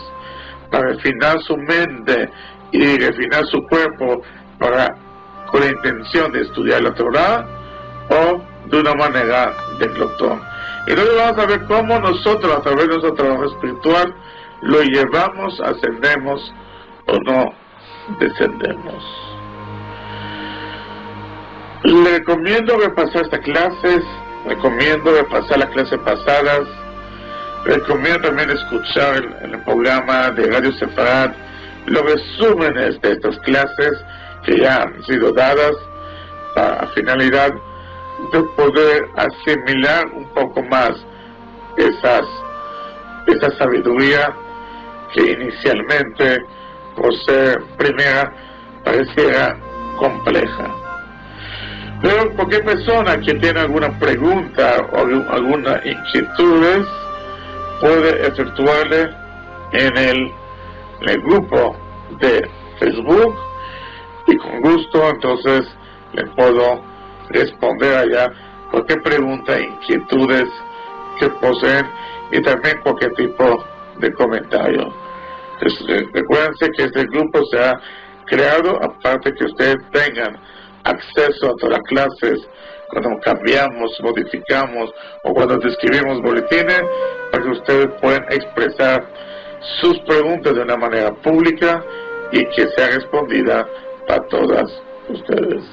para refinar su mente y refinar su cuerpo con la intención de estudiar la Torah, o de una manera de glotón. Y luego vamos a ver cómo nosotros, a través de nuestro trabajo espiritual, lo llevamos, ascendemos o no descendemos. Le recomiendo repasar estas clases, recomiendo repasar las clases pasadas, recomiendo también escuchar en el programa de Radio Sefarad los resúmenes de estas clases que ya han sido dadas, para la finalidad de poder asimilar un poco más esa sabiduría que inicialmente, por ser primera, pareciera compleja. Pero cualquier persona que tiene alguna pregunta o alguna inquietud puede efectuarle en el grupo de Facebook, y con gusto entonces le puedo responder allá cualquier pregunta, inquietudes que poseen, y también cualquier tipo de comentario. Entonces, recuérdense que este grupo se ha creado aparte que ustedes tengan acceso a todas las clases cuando cambiamos, modificamos o cuando describimos boletines, para que ustedes puedan expresar sus preguntas de una manera pública y que sea respondida para todas ustedes.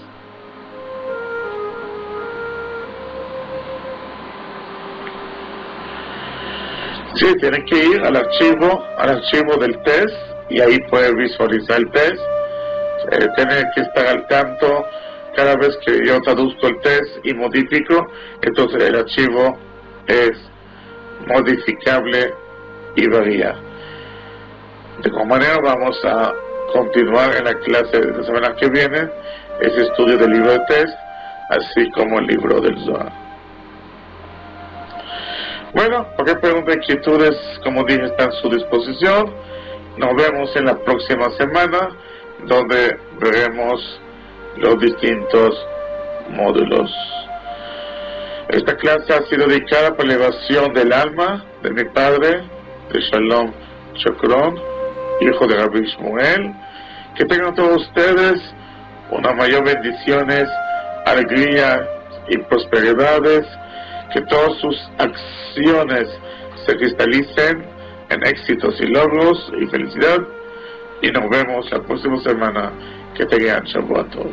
Sí, tienen que ir al archivo del test, y ahí pueden visualizar el test. Tienen que estar al tanto cada vez que yo traduzco el test y modifico, entonces el archivo es modificable y varía. De alguna manera vamos a continuar en la clase de la semana que viene ese estudio del libro de test, así como el libro del Zohar. Bueno, cualquier pregunta e inquietudes, como dije, están a su disposición. Nos vemos en la próxima semana, donde veremos los distintos módulos. Esta clase ha sido dedicada para la elevación del alma de mi padre, de Shalom Chokron, hijo de Rabbi Shmuel. Que tengan todos ustedes una mayor bendiciones, alegría y prosperidades. Que todas sus acciones se cristalicen en éxitos y logros y felicidad. Y nos vemos la próxima semana. Que tengan Shabbat Tov.